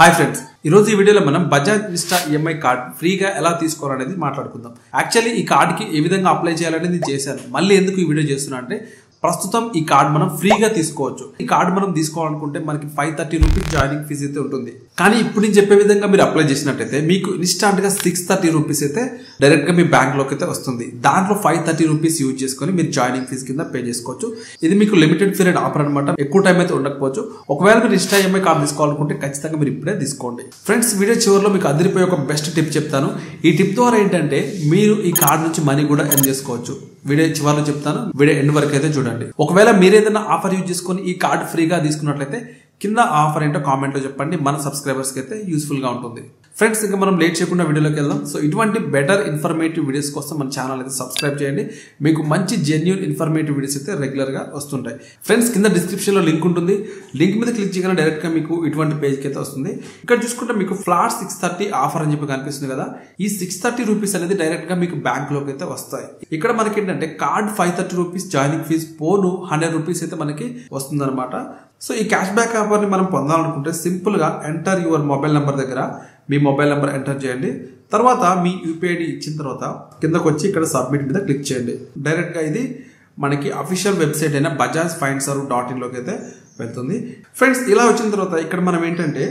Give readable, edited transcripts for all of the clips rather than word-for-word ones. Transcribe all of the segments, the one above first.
Hi friends, ఈరోజు ఈ వీడియోలో మనం బజాజ్ ఇన్స్టా ఈఎంఐ కార్డ్ ఫ్రీగా ఎలా తీసుకోవాలనేది మాట్లాడుకుందాం. యాక్చువల్లీ ఈ కార్డ్కి ఏ విధంగా అప్లై చేయాలనేది చేశాను. మళ్ళీ ఎందుకు ఈ వీడియో చేస్తున్నా అంటే ప్రస్తుతం ఈ కార్డ్ మనం ఫ్రీగా తీసుకోవచ్చు. ఈ కార్డ్ మనం తీసుకోవాలనుకుంటే మనకి 530 రూపీస్ జాయినింగ్ ఫీజు అయితే ఉంటుంది. కానీ ఇప్పుడు నేను చెప్పే విధంగా మీరు అప్లై చేసినట్టయితే మీకు ఇన్స్టాంట్ గా 630 రూపీస్ అయితే డైరెక్ట్ గా మీ బ్యాంక్ లోకి అయితే వస్తుంది. దాంట్లో 530 రూపీస్ యూజ్ చేసుకుని మీరు జాయినింగ్ ఫీజు కింద పే చేసుకోవచ్చు. ఇది మీకు లిమిటెడ్ పీరియడ్ ఆఫర్ అనమాట. ఎక్కువ టైం అయితే ఉండకపోవచ్చు. ఒకవేళ మీరు ఇన్స్టా ఈఎంఐ కార్డ్ తీసుకోవాలనుకుంటే ఖచ్చితంగా మీరు ఇప్పుడే తీసుకోండి. ఫ్రెండ్స్, వీడియో చివరిలో మీకు అదిరిపోయే ఒక బెస్ట్ టిప్ చెప్తాను. ఈ టిప్ ద్వారా ఏంటంటే మీరు ఈ కార్డ్ నుంచి మనీ కూడా ఎర్న్ చేసుకోవచ్చు. వీడియో చివరిలో చెప్తాను, వీడియో ఎండ్ వరకు అయితే చూడండి. ఒకవేళ మీరు ఏదైనా ఆఫర్ యూజ్ చేసుకుని ఈ కార్డ్ ఫ్రీగా తీసుకున్నట్లయితే కింద ఆఫర్ ఏంటో కామెంట్ లో చెప్పండి. మన సబ్స్క్రైబర్స్ కి అయితే యూస్ఫుల్ గా ఉంటుంది. ఫ్రెండ్స్, ఇంకా మనం లేట్ చేయకుండా వీడియోలోకి వెళ్దాం. సో ఇటువంటి బెటర్ ఇన్ఫర్మేటివ్ వీడియోస్ కోసం మన ఛానల్ అయితే సబ్స్క్రైబ్ చేయండి. మీకు మంచి జెన్యూన్ ఇన్ఫర్మేటివ్ వీడియోస్ అయితే రెగ్యులర్ గా వస్తుంటాయి. ఫ్రెండ్స్, కింద డిస్క్రిప్షన్ లో లింక్ ఉంటుంది. లింక్ మీద క్లిక్ చేయగానే డైరెక్ట్ గా మీకు ఇటువంటి పేజ్ కి అయితే వస్తుంది. ఇక్కడ చూసుకుంటే మీకు ఫ్లాట్ 630 ఆఫర్ అని చెప్పి కనిపిస్తుంది కదా. ఈ 630 రూపీస్ అనేది డైరెక్ట్ గా మీకు బ్యాంక్ లోకి అయితే వస్తాయి. ఇక్కడ మనకి ఏంటంటే కార్డ్ 530 రూపీస్ జాయినింగ్ ఫీజు పోను 100 రూపీస్ అయితే మనకి వస్తుంది అనమాట. సో ఈ క్యాష్ బ్యాక్ ఆఫర్ ని మనం పొందాలనుకుంటే సింపుల్ గా ఎంటర్ యువర్ మొబైల్ నెంబర్ దగ్గర మీ మొబైల్ నెంబర్ ఎంటర్ చేయండి. తర్వాత మీ యూపీఐడి ఇచ్చిన తర్వాత కిందకు వచ్చి ఇక్కడ సబ్మిట్ మీద క్లిక్ చేయండి. డైరెక్ట్ గా ఇది మనకి అఫీషియల్ వెబ్సైట్ అయిన bajajfinserv.in లోకి అయితే వెళ్తుంది. ఫ్రెండ్స్, ఇలా వచ్చిన తర్వాత ఇక్కడ మనం ఏంటంటే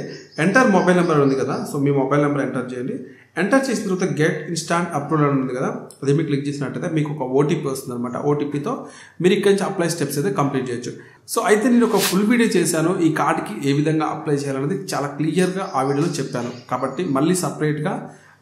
ఎంటర్ మొబైల్ నెంబర్ ఉంది కదా. సో మీ మొబైల్ నెంబర్ ఎంటర్ చేయండి. ఎంటర్ చేసిన తర్వాత గెట్ ఇన్స్టాంట్ అప్రూవల్ అని ఉంది కదా, అది మీరు క్లిక్ చేసినట్టయితే మీకు ఒక ఓటీపీ వస్తుంది అనమాట. ఓటీపీతో మీరు ఇక్కడ నుంచి అప్లై స్టెప్స్ అయితే కంప్లీట్ చేయొచ్చు. సో అయితే నేను ఒక ఫుల్ వీడియో చేశాను. ఈ కార్డ్కి ఏ విధంగా అప్లై చేయాలనేది చాలా క్లియర్గా ఆ వీడియోలో చెప్పాను. కాబట్టి మళ్ళీ సపరేట్గా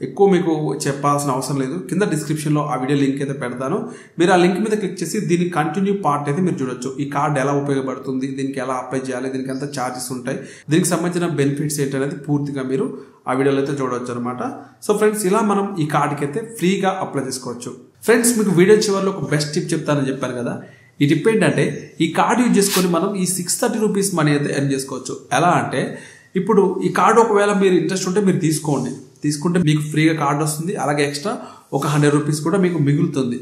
ఎక్కువ మీకు చెప్పాల్సిన అవసరం లేదు. కింద డిస్క్రిప్షన్లో ఆ వీడియో లింక్ అయితే పెడతాను. మీరు ఆ లింక్ మీద క్లిక్ చేసి దీని కంటిన్యూ పార్ట్ అయితే మీరు చూడొచ్చు. ఈ కార్డ్ ఎలా ఉపయోగపడుతుంది, దీనికి ఎలా అప్లై చేయాలి, దీనికి ఎంత ఛార్జెస్ ఉంటాయి, దీనికి సంబంధించిన బెనిఫిట్స్ ఏంటనేది పూర్తిగా మీరు ఆ వీడియోలో అయితే చూడవచ్చు అనమాట. సో ఫ్రెండ్స్, ఇలా మనం ఈ కార్డ్కి అయితే ఫ్రీగా అప్లై చేసుకోవచ్చు. ఫ్రెండ్స్, మీకు వీడియో చివరిలో ఒక బెస్ట్ టిప్ చెప్తానని చెప్పాను కదా. ఈ టిప్ ఏంటంటే ఈ కార్డ్ యూజ్ చేసుకొని మనం ఈ 630 రూపీస్ మనీ అయితే ఎర్న్ చేసుకోవచ్చు. ఎలా అంటే ఇప్పుడు ఈ కార్డు ఒకవేళ మీరు ఇంట్రెస్ట్ ఉంటే మీరు తీసుకుంటే మీకు ఫ్రీగా కార్డు వస్తుంది. అలాగే ఎక్స్ట్రా ఒక 100 రూపీస్ కూడా మీకు మిగులుతుంది.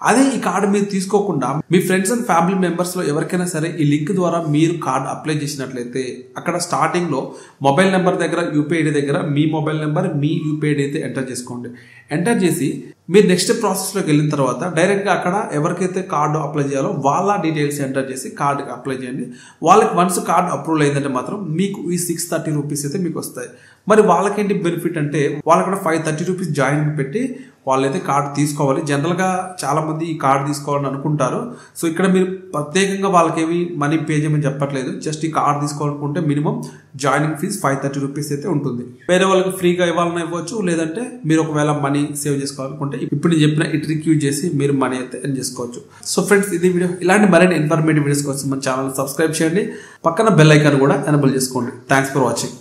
అదే ఈ కార్డు మీరు తీసుకోకుండా మీ ఫ్రెండ్స్ అండ్ ఫ్యామిలీ మెంబర్స్ లో ఎవరికైనా సరే ఈ లింక్ ద్వారా మీరు కార్డు అప్లై చేసినట్లయితే అక్కడ స్టార్టింగ్ లో మొబైల్ నెంబర్ దగ్గర యూపీఐడి దగ్గర మీ మొబైల్ నెంబర్ మీ యూపీఐడి అయితే ఎంటర్ చేసుకోండి. ఎంటర్ చేసి మీరు నెక్స్ట్ ప్రాసెస్ లోకి వెళ్ళిన తర్వాత డైరెక్ట్ గా అక్కడ ఎవరికైతే కార్డు అప్లై చేయాలో వాళ్ళ డీటెయిల్స్ ఎంటర్ చేసి కార్డు అప్లై చేయండి. వాళ్ళకి వన్స్ కార్డు అప్రూవల్ అయిందంటే మాత్రం మీకు ఈ 630 రూపీస్ అయితే మీకు వస్తాయి. మరి వాళ్ళకేంటి బెనిఫిట్ అంటే వాళ్ళక్కడ 530 రూపీస్ జాయిన్ పెట్టి వాళ్ళైతే కార్డు తీసుకోవాలి. జనరల్ గా చాలా మంది ఈ కార్డు తీసుకోవాలని అనుకుంటారు. సో ఇక్కడ మీరు ప్రత్యేకంగా వాళ్ళకేమి మనీ పే చేయమని చెప్పట్లేదు. జస్ట్ ఈ కార్డు తీసుకోవాలనుకుంటే మినిమం జాయినింగ్ ఫీజ్ 530 రూపీస్ అయితే ఉంటుంది. వేరే వాళ్ళకి ఫ్రీగా ఇవ్వాలని ఇవ్వచ్చు, లేదంటే మీరు ఒకవేళ మనీ సేవ్ చేసుకోవాలనుకుంటే ఇప్పుడు నేను చెప్పిన ఈ ట్రిక్ యూజ్ చేసి మీరు మనీ అయితే ఎర్న్ చేసుకోవచ్చు. సో ఫ్రెండ్స్, ఇది వీడియో. ఇలాంటి మరిన్ని ఇన్ఫర్మేటివ్ వీడియోస్ కోసం మన ఛానల్ సబ్స్క్రైబ్ చేయండి. పక్కన బెల్ ఐకాన్ కూడా ఎనేబుల్ చేసుకోండి. Thanks for watching.